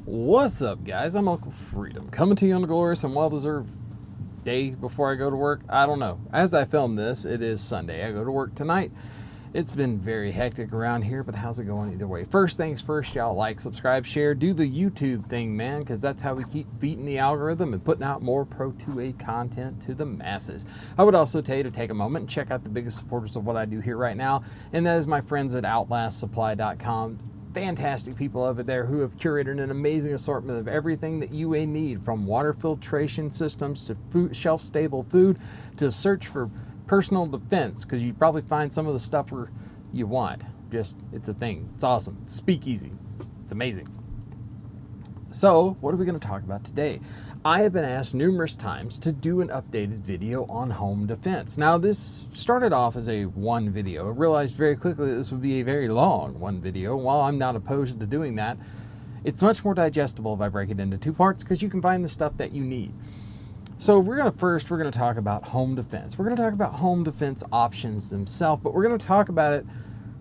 What's up, guys? I'm Uncle Freedom, coming to you on a glorious and well-deserved day before I go to work. I don't know. As I film this, it is Sunday. I go to work tonight. It's been very hectic around here, but how's it going either way? First things first, y'all like, subscribe, share, do the YouTube thing, man, because that's how we keep beating the algorithm and putting out more Pro 2A content to the masses. I would also tell you to take a moment and check out the biggest supporters of what I do here right now, and that is my friends at OutlastSupply.com. Fantastic people over there who have curated an amazing assortment of everything that you may need, from water filtration systems to food, shelf-stable food, to search for personal defense, because you probably find some of the stuff where you want. Just, it's a thing. It's awesome. It's speakeasy. It's amazing. So, what are we going to talk about today? I have been asked numerous times to do an updated video on home defense. Now, this started off as a one video. I realized very quickly that this would be a very long one video. While I'm not opposed to doing that, it's much more digestible if I break it into two parts, because you can find the stuff that you need. So we're going to talk about home defense. We're going to talk about home defense options themselves, but we're going to talk about it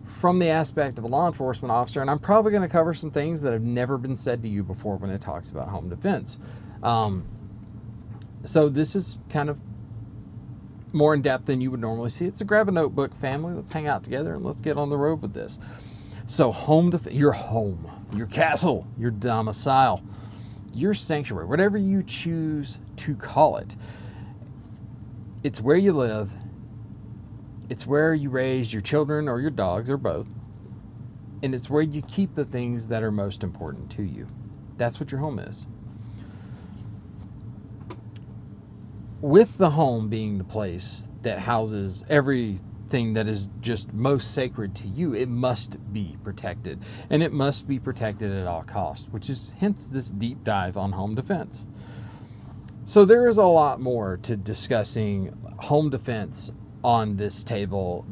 from the aspect of a law enforcement officer, and I'm probably going to cover some things that have never been said to you before when it talks about home defense. So this is kind of more in depth than you would normally see. It's a grab a notebook, family. Let's hang out together and let's get on the road with this. So home defense, your home, your castle, your domicile, your sanctuary, whatever you choose to call it. It's where you live. It's where you raise your children or your dogs or both. And it's where you keep the things that are most important to you. That's what your home is. With the home being the place that houses everything that is just most sacred to you, it must be protected. And it must be protected at all costs, which is hence this deep dive on home defense. So there is a lot more to discussing home defense on this table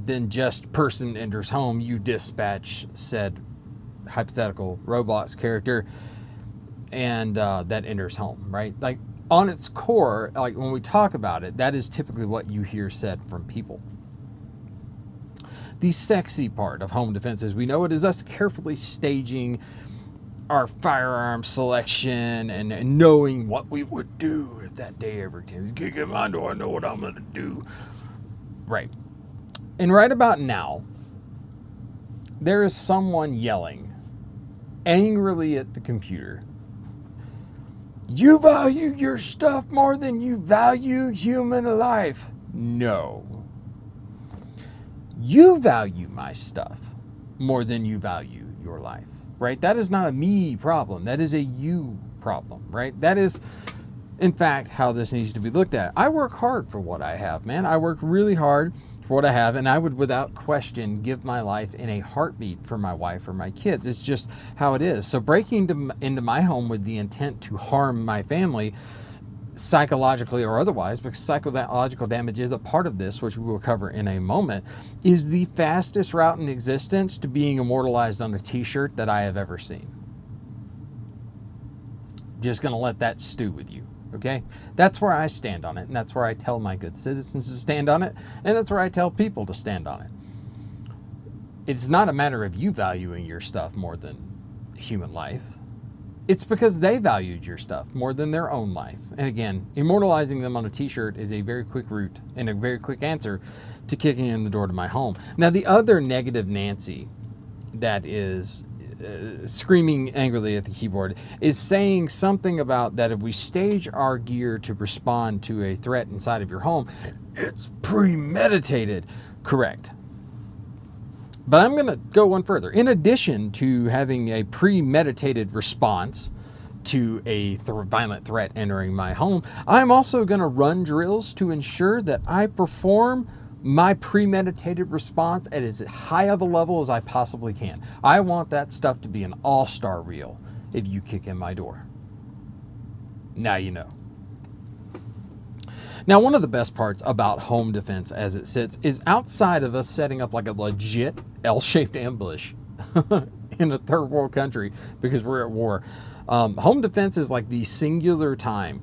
than just person enters home, you dispatch said hypothetical Roblox character, and that enters home, right? Like, on its core, like when we talk about it, that is typically what you hear said from people. The sexy part of home defense, as we know it, is us carefully staging our firearm selection and knowing what we would do if that day ever came. Kick in my door, I know what I'm going to do. Right. And right about now, there is someone yelling angrily at the computer. You value your stuff more than you value human life. No. You value my stuff more than you value your life, right? That is not a me problem. That is a you problem, right? That is, in fact, how this needs to be looked at. I work hard for what I have, man. I work really hard for what I have, and I would, without question, give my life in a heartbeat for my wife or my kids. It's just how it is. So breaking into my home with the intent to harm my family, psychologically or otherwise, because psychological damage is a part of this, which we will cover in a moment, is the fastest route in existence to being immortalized on a t-shirt that I have ever seen. Just going to let that stew with you. Okay, that's where I stand on it, and that's where I tell my good citizens to stand on it, and that's where I tell people to stand on it. It's not a matter of you valuing your stuff more than human life. It's because they valued your stuff more than their own life. And again, immortalizing them on a t-shirt is a very quick route and a very quick answer to kicking in the door to my home. Now, the other negative Nancy that is screaming angrily at the keyboard is saying something about that if we stage our gear to respond to a threat inside of your home, it's premeditated. Correct. But I'm going to go one further. In addition to having a premeditated response to a violent threat entering my home, I'm also going to run drills to ensure that I perform my premeditated response at as high of a level as I possibly can. I want that stuff to be an all-star reel if you kick in my door. Now you know. Now, one of the best parts about home defense as it sits is outside of us setting up like a legit L-shaped ambush in a third world country because we're at war. Home defense is like the singular time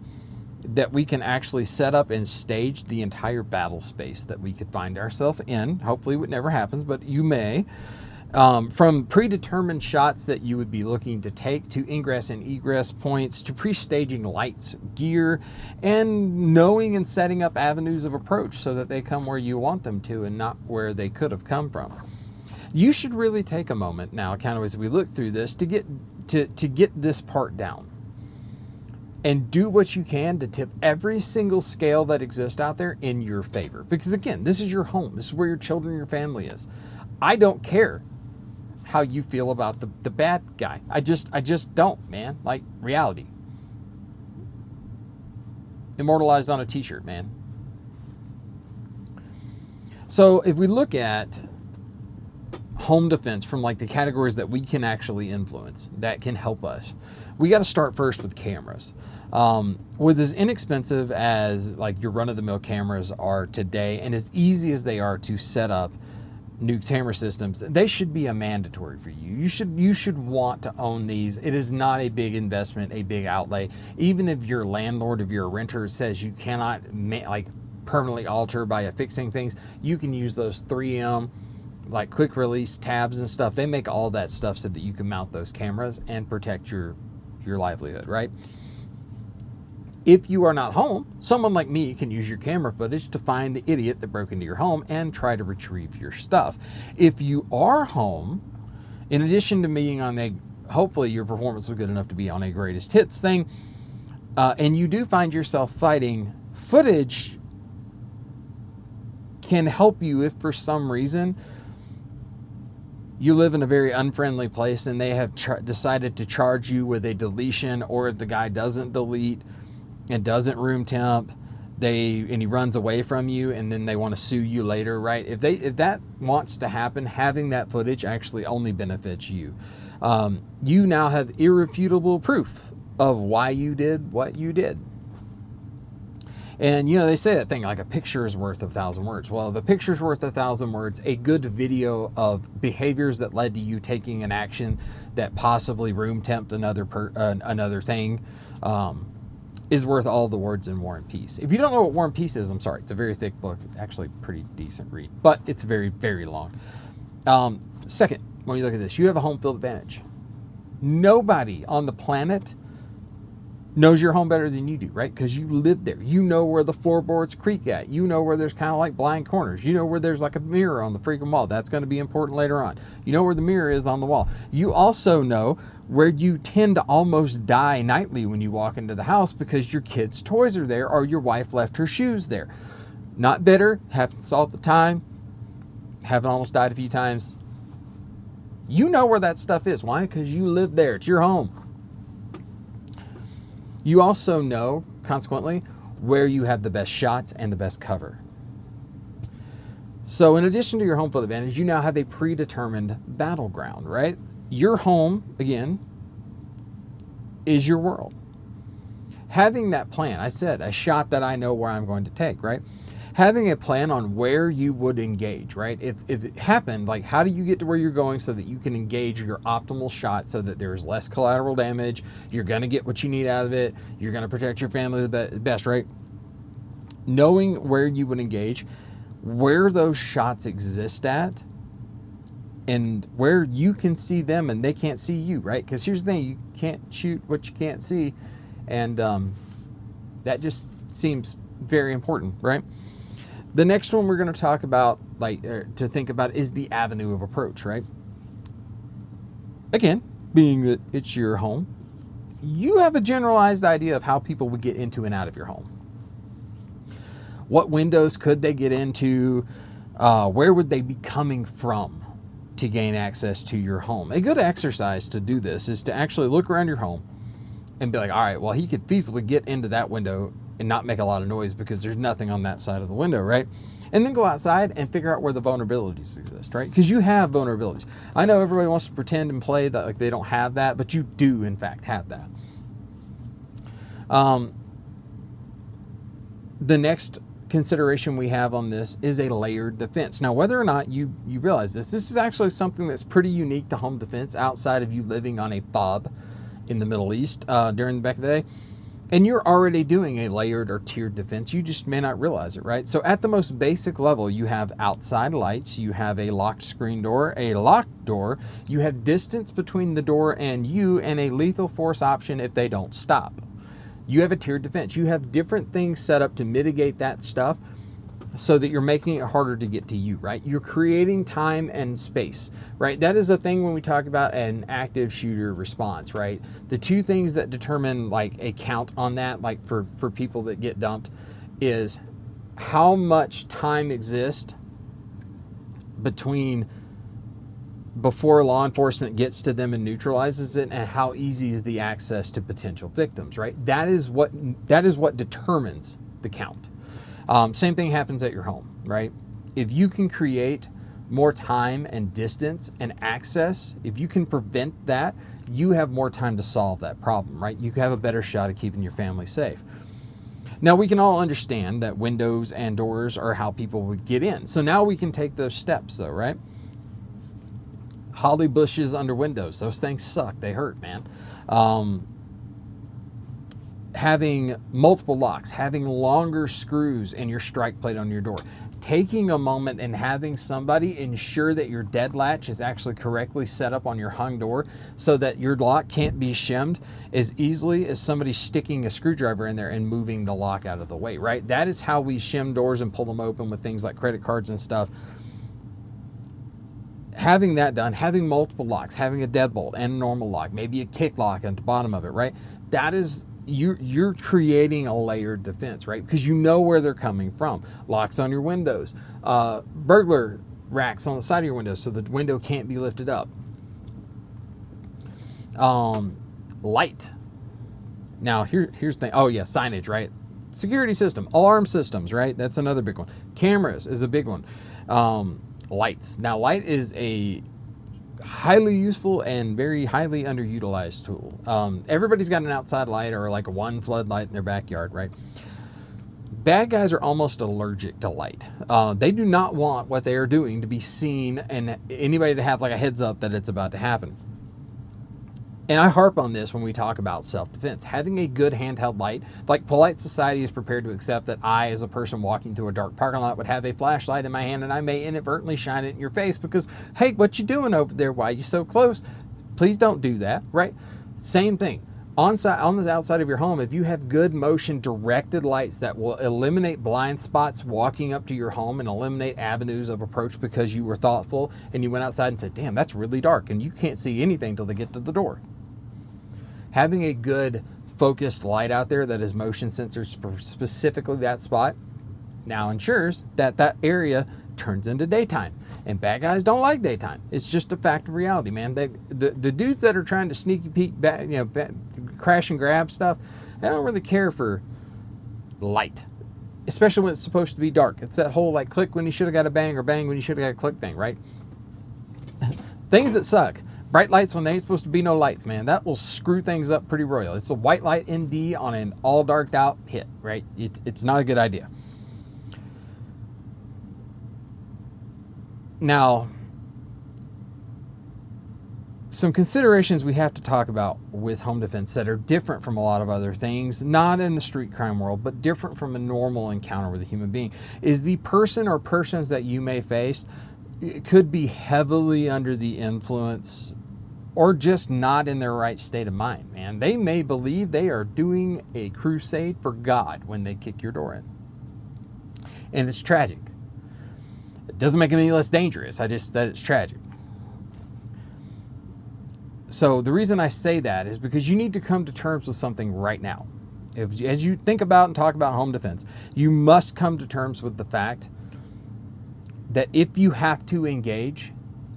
that we can actually set up and stage the entire battle space that we could find ourselves in. Hopefully it never happens, but you may. From predetermined shots that you would be looking to take, to ingress and egress points, to pre-staging lights, gear, and knowing and setting up avenues of approach so that they come where you want them to and not where they could have come from. You should really take a moment now, kind of as we look through this, to get this part down. And do what you can to tip every single scale that exists out there in your favor. Because again, this is your home. This is where your children, your family is. I don't care how you feel about the bad guy. I just don't, man. Like, reality. Immortalized on a t-shirt, man. So if we look at home defense from like the categories that we can actually influence, that can help us, we got to start first with cameras. With as inexpensive as like your run-of-the-mill cameras are today, and as easy as they are to set up new camera systems, they should be a mandatory for you. You should want to own these. It is not a big investment, a big outlay. Even if your landlord, if you're a renter, says you cannot like permanently alter by affixing things, you can use those 3M like quick release tabs and stuff. They make all that stuff so that you can mount those cameras and protect your livelihood, right? If you are not home, someone like me can use your camera footage to find the idiot that broke into your home and try to retrieve your stuff. If you are home, in addition to being on hopefully your performance was good enough to be on a greatest hits thing, and you do find yourself fighting, footage can help you if for some reason you live in a very unfriendly place and they have decided to charge you with a deletion, or if the guy doesn't delete and doesn't room temp, and he runs away from you, and then they want to sue you later, right? If that wants to happen, having that footage actually only benefits you. You now have irrefutable proof of why you did what you did. And they say that thing like a picture is worth 1,000 words. Well, the picture's worth 1,000 words. A good video of behaviors that led to you taking an action that possibly room temped another thing is worth all the words in War and Peace. If you don't know what War and Peace is, I'm sorry. It's a very thick book. Actually, pretty decent read. But it's very, very long. Second, when you look at this, you have a home field advantage. Nobody on the planet knows your home better than you do, right? Because you live there. You know where the floorboards creak at. You know where there's kind of like blind corners. You know where there's like a mirror on the freaking wall. That's going to be important later on. You know where the mirror is on the wall. You also know where you tend to almost die nightly when you walk into the house because your kids' toys are there or your wife left her shoes there. Not bitter. Happens all the time. Haven't almost died a few times. You know where that stuff is. Why? Because you live there. It's your home. You also know, consequently, where you have the best shots and the best cover. So in addition to your home field advantage, you now have a predetermined battleground, right? Your home, again, is your world. Having that plan, I said, a shot that I know where I'm going to take, right? Having a plan on where you would engage, right? If it happened, like how do you get to where you're going so that you can engage your optimal shot so that there's less collateral damage, you're going to get what you need out of it, you're going to protect your family the best, right? Knowing where you would engage, where those shots exist at, and where you can see them and they can't see you, right? Because here's the thing, you can't shoot what you can't see, and that just seems very important, right? The next one we're going to talk about, to think about, is the avenue of approach, right? Again, being that it's your home, you have a generalized idea of how people would get into and out of your home. What windows could they get into? Where would they be coming from to gain access to your home? A good exercise to do this is to actually look around your home and be like, all right, well, he could feasibly get into that window and not make a lot of noise because there's nothing on that side of the window, right? And then go outside and figure out where the vulnerabilities exist, right? Because you have vulnerabilities. I know everybody wants to pretend and play that like they don't have that, but you do, in fact, have that. The next consideration we have on this is a layered defense. Now, whether or not you realize this is actually something that's pretty unique to home defense outside of you living on a FOB in the Middle East during the back of the day. And you're already doing a layered or tiered defense. You just may not realize it, right? So at the most basic level, you have outside lights, you have a locked screen door, a locked door, you have distance between the door and you, and a lethal force option if they don't stop. You have a tiered defense. You have different things set up to mitigate that stuff so that you're making it harder to get to you, right? You're creating time and space, right? That is a thing when we talk about an active shooter response, right? The two things that determine like a count on that, like for people that get dumped, is how much time exists between before law enforcement gets to them and neutralizes it, and how easy is the access to potential victims, right? That is what determines the count. Same thing happens at your home, right? If you can create more time and distance and access, if you can prevent that, you have more time to solve that problem, right? You have a better shot at keeping your family safe. Now, we can all understand that windows and doors are how people would get in. So now we can take those steps though, right? Holly bushes under windows, those things suck. They hurt, man. Having multiple locks, having longer screws in your strike plate on your door, taking a moment and having somebody ensure that your dead latch is actually correctly set up on your hung door so that your lock can't be shimmed as easily as somebody sticking a screwdriver in there and moving the lock out of the way, right? That is how we shim doors and pull them open with things like credit cards and stuff. Having that done, having multiple locks, having a deadbolt and a normal lock, maybe a kick lock at the bottom of it, right? That is, you're creating a layered defense, right? Because you know where they're coming from. Locks on your windows, burglar racks on the side of your windows so the window can't be lifted up. Light. Now here's the thing. Oh yeah, signage, right? Security system, alarm systems, right? That's another big one. Cameras is a big one. Lights. Now light is a highly useful and very highly underutilized tool. Everybody's got an outside light or like a one floodlight in their backyard, right? Bad guys are almost allergic to light. They do not want what they are doing to be seen and anybody to have like a heads up that it's about to happen. And I harp on this when we talk about self-defense. Having a good handheld light, like polite society is prepared to accept that I, as a person walking through a dark parking lot, would have a flashlight in my hand and I may inadvertently shine it in your face because, hey, what you doing over there? Why are you so close? Please don't do that, right? Same thing. On the outside of your home, if you have good motion directed lights that will eliminate blind spots walking up to your home and eliminate avenues of approach because you were thoughtful and you went outside and said, damn, that's really dark and you can't see anything till they get to the door. Having a good focused light out there that is motion sensors for specifically that spot now ensures that that area turns into daytime. And bad guys don't like daytime. It's just a fact of reality, man. The dudes that are trying to sneaky peek back, crash and grab stuff, they don't really care for light, especially when it's supposed to be dark. It's that whole like click when you should have got a bang or bang when you should have got a click thing, right? Things that suck. Bright lights when there ain't supposed to be no lights, man. That will screw things up pretty royal. It's a white light ND on an all darked out hit, right? It's not a good idea. Now, some considerations we have to talk about with home defense that are different from a lot of other things, not in the street crime world, but different from a normal encounter with a human being, is the person or persons that you may face could be heavily under the influence or just not in their right state of mind, man. They may believe they are doing a crusade for God when they kick your door in. And it's tragic. It doesn't make it any less dangerous. That it's tragic. So the reason I say that is because you need to come to terms with something right now. As you think about and talk about home defense, you must come to terms with the fact that if you have to engage,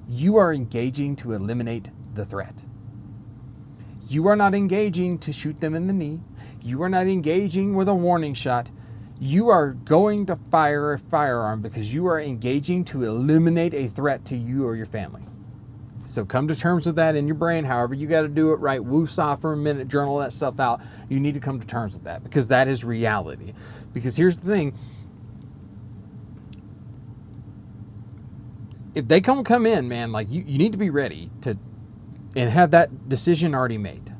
you are engaging to eliminate the threat. You are not engaging to shoot them in the knee. You are not engaging with a warning shot. You are going to fire a firearm because you are engaging to eliminate a threat to you or your family. So come to terms with that in your brain, however you got to do it right. Woosah for a minute, journal that stuff out. You need to come to terms with that because that is reality. Because here's the thing. If they come in, man, like you need to be ready to and have that decision already made.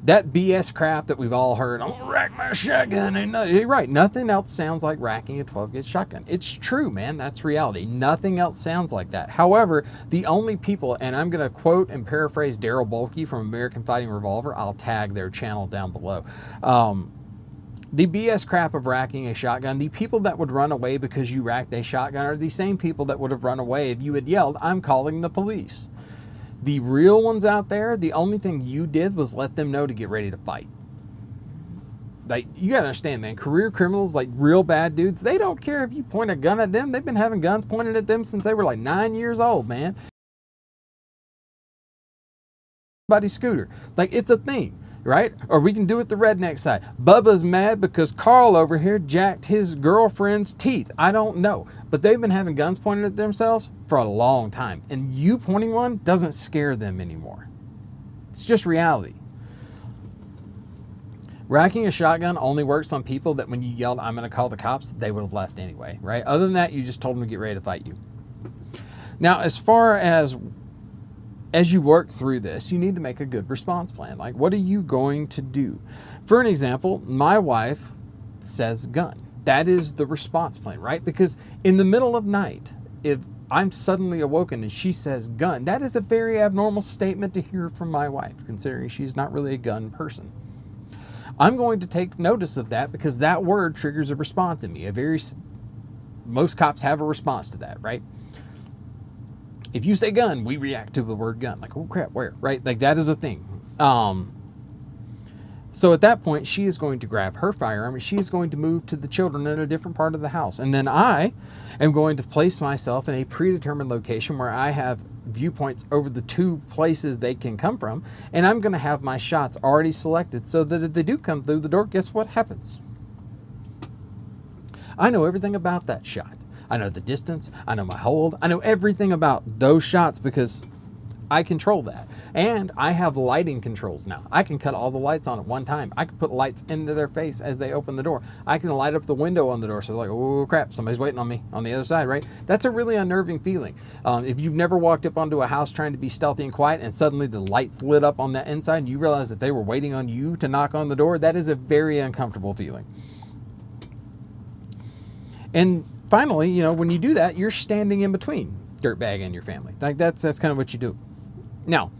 That BS crap that we've all heard, I'm gonna rack my shotgun. And you're right, nothing else sounds like racking a 12-gauge shotgun. It's true, man, that's reality. Nothing else sounds like that. However, the only people, and I'm gonna quote and paraphrase Daryl Bolke from American Fighting Revolver, I'll tag their channel down below. The BS crap of racking a shotgun, the people that would run away because you racked a shotgun are the same people that would have run away if you had yelled, I'm calling the police. The real ones out there, the only thing you did was let them know to get ready to fight. Like, you gotta understand, man, career criminals, like real bad dudes, they don't care if you point a gun at them. They've been having guns pointed at them since they were like 9 years old, man. Buddy scooter. Like, it's a thing, right? Or we can do it the redneck side. Bubba's mad because Carl over here jacked his girlfriend's teeth. I don't know. But they've been having guns pointed at themselves for a long time. And you pointing one doesn't scare them anymore. It's just reality. Racking a shotgun only works on people that when you yelled, I'm going to call the cops, they would have left anyway, right? Other than that, you just told them to get ready to fight you. Now, as far as you work through this, you need to make a good response plan. Like, what are you going to do? For an example, my wife says gun. That is the response plan, right? Because in the middle of night, if I'm suddenly awoken and she says gun, that is a very abnormal statement to hear from my wife, considering she's not really a gun person. I'm going to take notice of that because that word triggers a response in me. Most cops have a response to that, right? If you say gun, we react to the word gun. Like, oh crap, where, right? Like, that is a thing. So at that point, she is going to grab her firearm and she is going to move to the children in a different part of the house. And then I am going to place myself in a predetermined location where I have viewpoints over the two places they can come from. And I'm going to have my shots already selected so that if they do come through the door, guess what happens? I know everything about that shot. I know the distance, I know my hold, I know everything about those shots because I control that. And I have lighting controls now. I can cut all the lights on at one time. I can put lights into their face as they open the door. I can light up the window on the door so they're like, oh crap, somebody's waiting on me on the other side, right? That's a really unnerving feeling. If you've never walked up onto a house trying to be stealthy and quiet and suddenly the lights lit up on that inside and you realize that they were waiting on you to knock on the door, that is a very uncomfortable feeling. And finally, you know, when you do that, you're standing in between dirtbag and your family. Like that's kind of what you do. Now,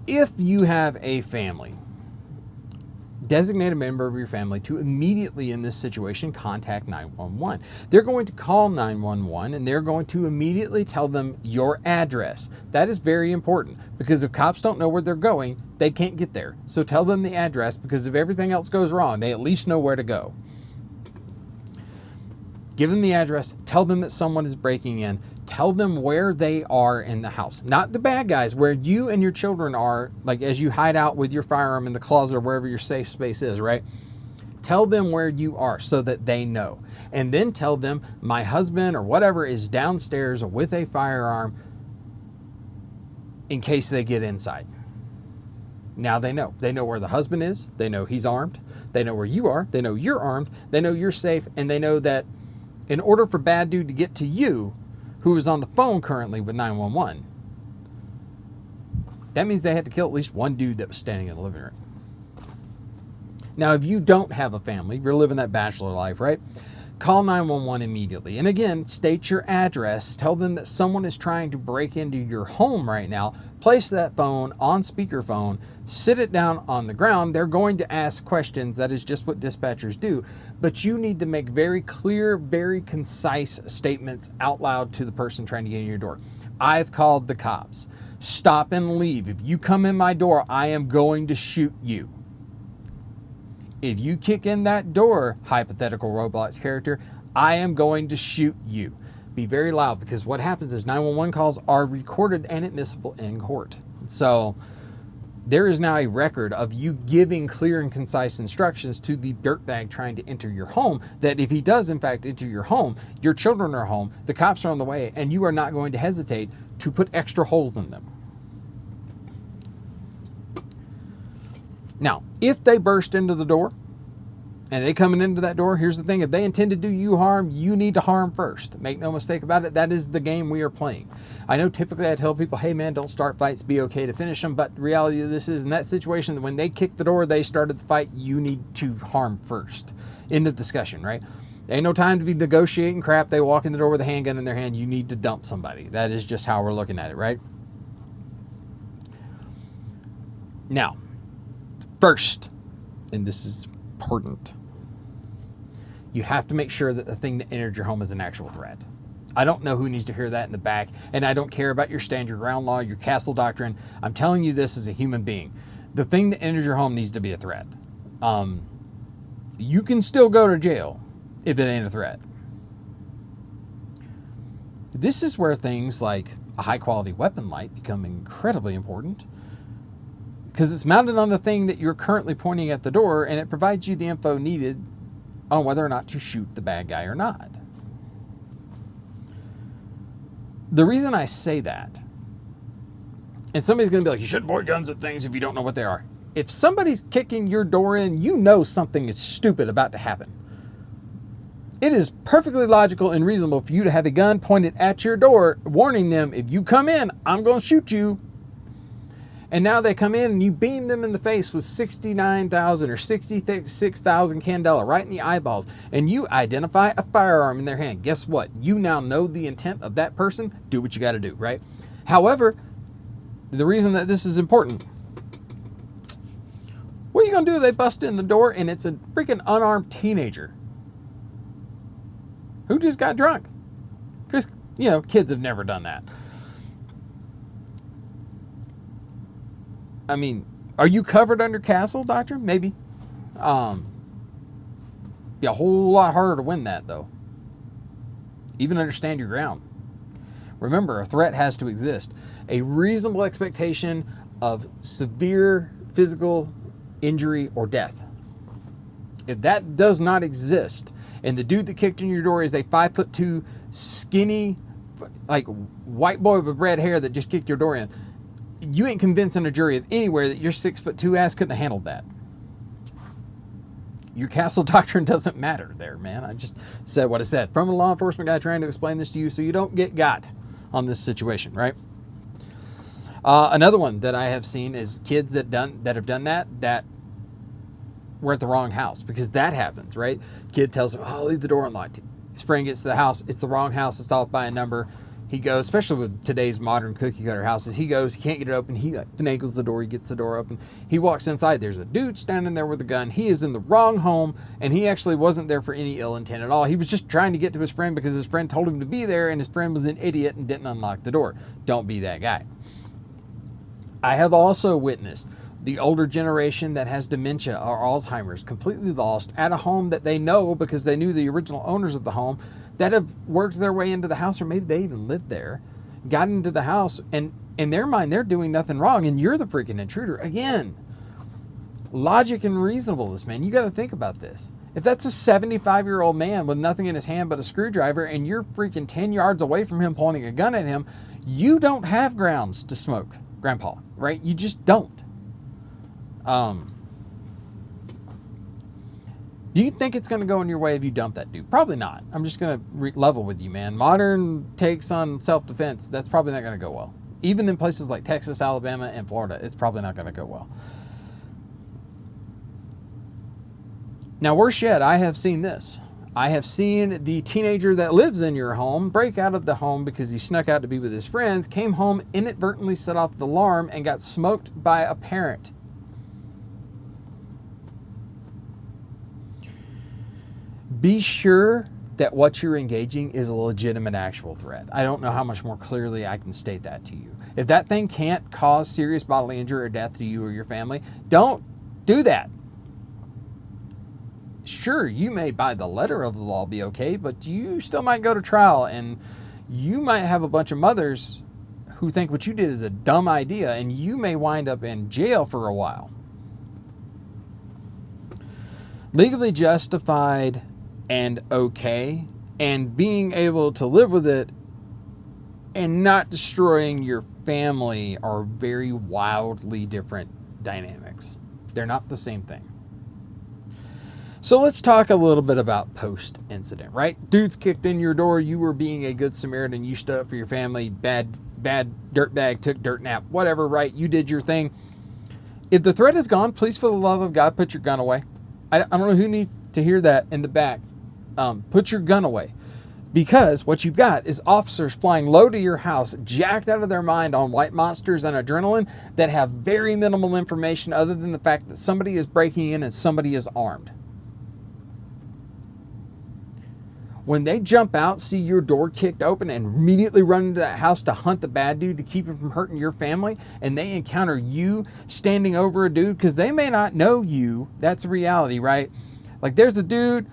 if you have a family, designate a member of your family to immediately in this situation contact 911. They're going to call 911 and they're going to immediately tell them your address. That is very important because if cops don't know where they're going, they can't get there. So tell them the address because if everything else goes wrong, they at least know where to go. Give them the address, tell them that someone is breaking in, tell them where they are in the house. Not the bad guys, where you and your children are, like as you hide out with your firearm in the closet or wherever your safe space is, right? Tell them where you are so that they know. And then tell them my husband or whatever is downstairs with a firearm in case they get inside. Now they know. They know where the husband is. They know he's armed. They know where you are. They know you're armed. They know you're safe. And they know that in order for bad dude to get to you, who is on the phone currently with 911, that means they had to kill at least one dude that was standing in the living room. Now, if you don't have a family, you're living that bachelor life, right? Call 911 immediately. And again, state your address. Tell them that someone is trying to break into your home right now. Place that phone on speakerphone. Sit it down on the ground. They're going to ask questions. That is just what dispatchers do. But you need to make very clear, very concise statements out loud to the person trying to get in your door. I've called the cops. Stop and leave. If you come in my door, I am going to shoot you. If you kick in that door, hypothetical Roblox character, I am going to shoot you. Be very loud because what happens is 911 calls are recorded and admissible in court. So there is now a record of you giving clear and concise instructions to the dirtbag trying to enter your home that if he does in fact enter your home, your children are home, the cops are on the way, and you are not going to hesitate to put extra holes in them. Now, if they burst into the door, and they coming into that door, here's the thing. If they intend to do you harm, you need to harm first. Make no mistake about it. That is the game we are playing. I know typically I tell people, hey man, don't start fights. Be okay to finish them. But the reality of this is, in that situation, when they kicked the door, they started the fight. You need to harm first. End of discussion, right? Ain't no time to be negotiating crap. They walk in the door with a handgun in their hand. You need to dump somebody. That is just how we're looking at it, right? Now, first, and this is important, you have to make sure that the thing that entered your home is an actual threat. I don't know who needs to hear that in the back, and I don't care about your stand your ground law, your castle doctrine. I'm telling you this as a human being. The thing that enters your home needs to be a threat. You can still go to jail if it ain't a threat. This is where things like a high-quality weapon light become incredibly important, because it's mounted on the thing that you're currently pointing at the door, and it provides you the info needed on whether or not to shoot the bad guy or not. The reason I say that, and somebody's going to be like, you shouldn't point guns at things if you don't know what they are. If somebody's kicking your door in, you know something is stupid about to happen. It is perfectly logical and reasonable for you to have a gun pointed at your door, warning them, if you come in, I'm going to shoot you. And now they come in and you beam them in the face with 69,000 or 66,000 candela right in the eyeballs, and you identify a firearm in their hand. Guess what? You now know the intent of that person. Do what you got to do, right? However, the reason that this is important, what are you going to do if they bust in the door and it's a freaking unarmed teenager who just got drunk? Because, you know, kids have never done that. I mean, are you covered under castle doctrine? Maybe. Be a whole lot harder to win that, though. Even understand your ground. Remember, a threat has to exist. A reasonable expectation of severe physical injury or death. If that does not exist, and the dude that kicked in your door is a 5'2", skinny, like white boy with red hair that just kicked your door in, you ain't convincing a jury of anywhere that your 6'2" ass couldn't have handled that. Your castle doctrine doesn't matter there, man. I just said what I said. From a law enforcement guy trying to explain this to you so you don't get got on this situation, right? Another one that I have seen is kids that have done that were at the wrong house, because that happens, right? Kid tells him, oh, leave the door unlocked. His friend gets to the house. It's the wrong house. It's off by a number. He goes, especially with today's modern cookie cutter houses, he goes, he can't get it open. He finagles the door. He gets the door open. He walks inside. There's a dude standing there with a gun. He is in the wrong home, and he actually wasn't there for any ill intent at all. He was just trying to get to his friend because his friend told him to be there, and his friend was an idiot and didn't unlock the door. Don't be that guy. I have also witnessed the older generation that has dementia or Alzheimer's completely lost at a home that they know because they knew the original owners of the home, that have worked their way into the house, or maybe they even lived there, got into the house, and in their mind, they're doing nothing wrong, and you're the freaking intruder. Again, logic and reasonableness, man. You got to think about this. If that's a 75-year-old man with nothing in his hand but a screwdriver, and you're freaking 10 yards away from him pointing a gun at him, you don't have grounds to smoke, Grandpa, right? You just don't. Do you think it's going to go in your way if you dump that dude? Probably not. I'm just going to level with you, man. Modern takes on self-defense, that's probably not going to go well. Even in places like Texas, Alabama, and Florida, it's probably not going to go well. Now, worse yet, I have seen this. I have seen the teenager that lives in your home break out of the home because he snuck out to be with his friends, came home, inadvertently set off the alarm, and got smoked by a parent. Be sure that what you're engaging is a legitimate actual threat. I don't know how much more clearly I can state that to you. If that thing can't cause serious bodily injury or death to you or your family, don't do that. Sure, you may by the letter of the law be okay, but you still might go to trial, and you might have a bunch of mothers who think what you did is a dumb idea, and you may wind up in jail for a while. Legally justified and okay, and being able to live with it and not destroying your family are very wildly different dynamics. They're not the same thing. So let's talk a little bit about post-incident, right? Dudes kicked in your door. You were being a good Samaritan. You stood up for your family. Bad dirtbag took dirt nap. Whatever, right? You did your thing. If the threat is gone, please, for the love of God, put your gun away. I don't know who needs to hear that in the back. Put your gun away. Because what you've got is officers flying low to your house, jacked out of their mind on white monsters and adrenaline that have very minimal information other than the fact that somebody is breaking in and somebody is armed. When they jump out, see your door kicked open, and immediately run into that house to hunt the bad dude to keep him from hurting your family, and they encounter you standing over a dude, because they may not know you. That's a reality, right? Like, there's the dude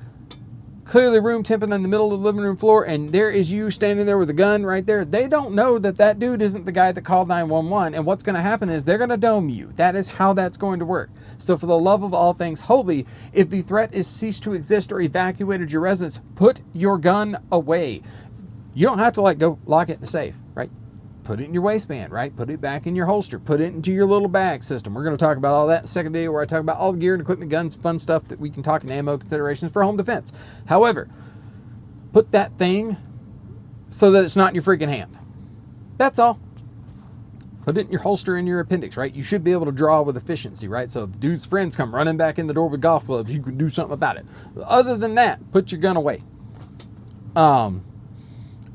clearly room temping in the middle of the living room floor, and there is you standing there with a gun right there. They don't know that that dude isn't the guy that called 911, and what's going to happen is they're going to dome you. That is how that's going to work. So for the love of all things holy, if the threat is ceased to exist or evacuated your residence, put your gun away. You don't have to go lock it in the safe, right? Put it in your waistband, right? Put it back in your holster. Put it into your little bag system. We're going to talk about all that in the second video, where I talk about all the gear and equipment, guns, fun stuff that we can talk in ammo considerations for home defense. However, put that thing so that it's not in your freaking hand. That's all. Put it in your holster in your appendix, right? You should be able to draw with efficiency, right? So if dude's friends come running back in the door with golf clubs, you can do something about it. Other than that, put your gun away.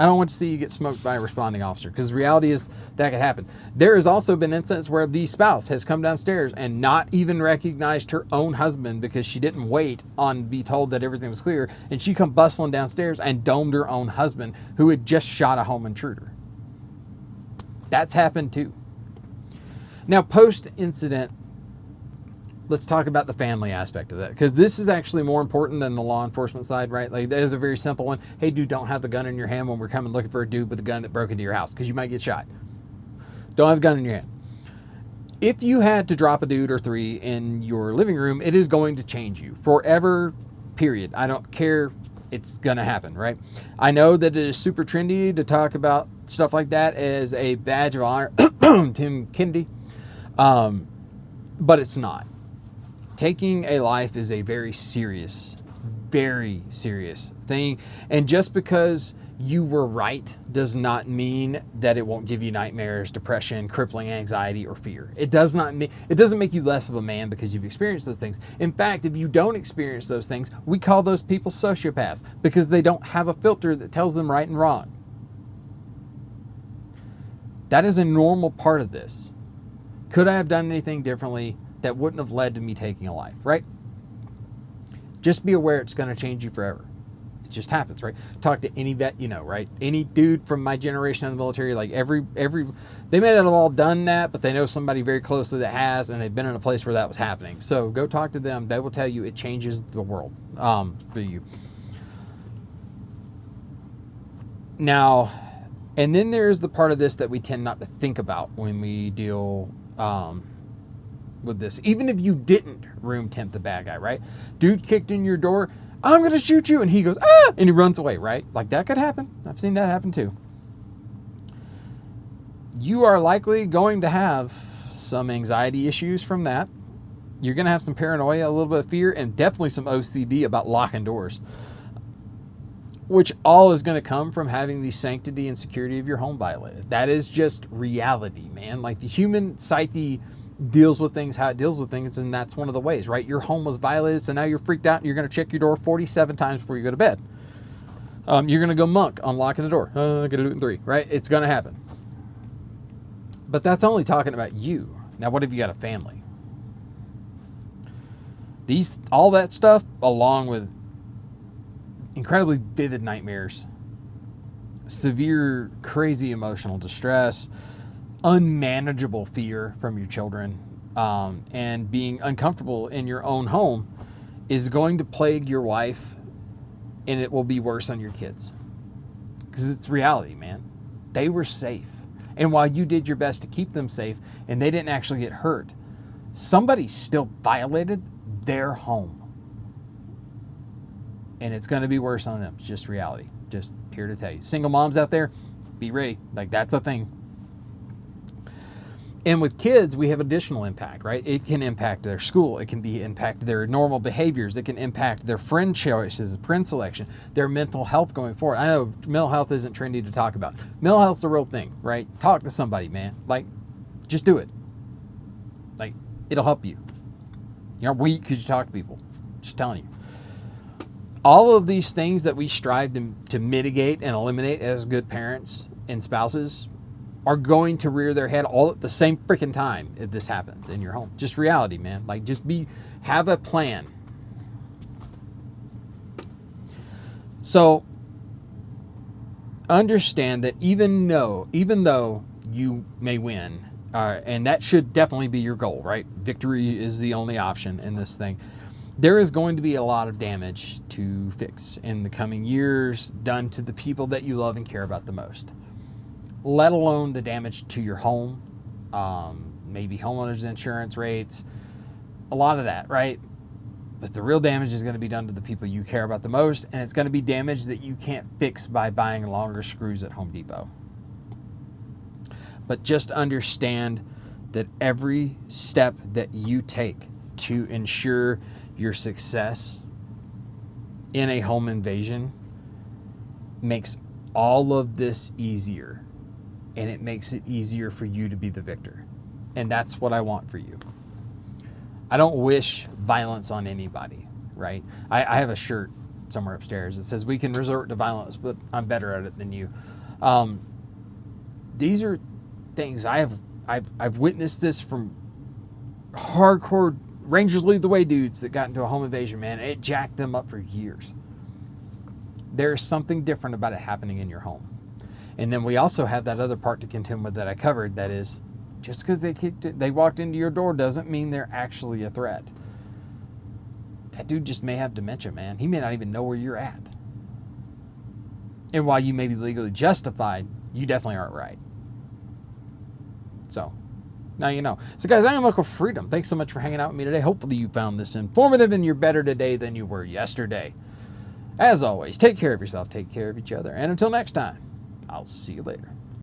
I don't want to see you get smoked by a responding officer, because the reality is that could happen. There has also been incidents where the spouse has come downstairs and not even recognized her own husband because she didn't wait on be told that everything was clear, and she come bustling downstairs and domed her own husband who had just shot a home intruder. That's happened too. Now, post-incident, let's talk about the family aspect of that, because this is actually more important than the law enforcement side, right? Like, that is a very simple one. Hey, dude, don't have the gun in your hand when we're coming looking for a dude with a gun that broke into your house, because you might get shot. Don't have a gun in your hand. If you had to drop a dude or three in your living room, it is going to change you forever, period. I don't care. It's going to happen, right? I know that it is super trendy to talk about stuff like that as a badge of honor. Tim Kennedy. But it's not. Taking a life is a very serious thing. And just because you were right does not mean that it won't give you nightmares, depression, crippling anxiety, or fear. It doesn't make you less of a man because you've experienced those things. In fact, if you don't experience those things, we call those people sociopaths, because they don't have a filter that tells them right and wrong. That is a normal part of this. Could I have done anything differently that wouldn't have led to me taking a life, right? Just be aware it's going to change you forever. It just happens, right? Talk to any vet, right? Any dude from my generation in the military, like every they may not have all done that, but they know somebody very closely that has, and they've been in a place where that was happening. So go talk to them. They will tell you it changes the world for you. Now, and then there's the part of this that we tend not to think about when we deal with this. Even if you didn't room temp the bad guy, right? Dude kicked in your door, I'm going to shoot you. And he goes, ah, and he runs away, right? Like, that could happen. I've seen that happen too. You are likely going to have some anxiety issues from that. You're going to have some paranoia, a little bit of fear, and definitely some OCD about locking doors, which all is going to come from having the sanctity and security of your home violated. That is just reality, man. Like, the human psyche deals with things how it deals with things, and that's one of the ways, right? Your home was violated, so now you're freaked out, and you're going to check your door 47 times before you go to bed. You're going to go monk on locking the door. I got to do it in 3, right? It's going to happen. But that's only talking about you. Now, what if you got a family? All that stuff, along with incredibly vivid nightmares, severe, crazy emotional distress, unmanageable fear from your children, and being uncomfortable in your own home, is going to plague your wife, and it will be worse on your kids. Because it's reality, man. They were safe. And while you did your best to keep them safe and they didn't actually get hurt, somebody still violated their home. And it's going to be worse on them. It's just reality. Just here to tell you. Single moms out there, be ready. Like, that's a thing. And with kids, we have additional impact, right? It can impact their school. It can impact their normal behaviors. It can impact their friend choices, friend selection, their mental health going forward. I know mental health isn't trendy to talk about. Mental health's a real thing, right? Talk to somebody, man. Like, just do it. Like, it'll help you. You're weak because you talk to people. Just telling you. All of these things that we strive to mitigate and eliminate as good parents and spouses are going to rear their head all at the same freaking time if this happens in your home. Just reality, man. Like, just have a plan. So understand that even though you may win, and that should definitely be your goal, right? Victory is the only option in this thing. There is going to be a lot of damage to fix in the coming years done to the people that you love and care about the most, let alone the damage to your home, maybe homeowners insurance rates, a lot of that, right? But the real damage is going to be done to the people you care about the most, and it's going to be damage that you can't fix by buying longer screws at Home Depot. But just understand that every step that you take to ensure your success in a home invasion makes all of this easier, and it makes it easier for you to be the victor. And that's what I want for you. I don't wish violence on anybody, right? I have a shirt somewhere upstairs that says we can resort to violence, but I'm better at it than you. These are things I've witnessed this from hardcore Rangers Lead the Way dudes that got into a home invasion, man. It jacked them up for years. There's something different about it happening in your home. And then we also have that other part to contend with that I covered, that is, just because they walked into your door doesn't mean they're actually a threat. That dude just may have dementia, man. He may not even know where you're at. And while you may be legally justified, you definitely aren't right. So, now you know. So guys, I am Uncle Freedom. Thanks so much for hanging out with me today. Hopefully you found this informative and you're better today than you were yesterday. As always, take care of yourself, take care of each other, and until next time, I'll see you later.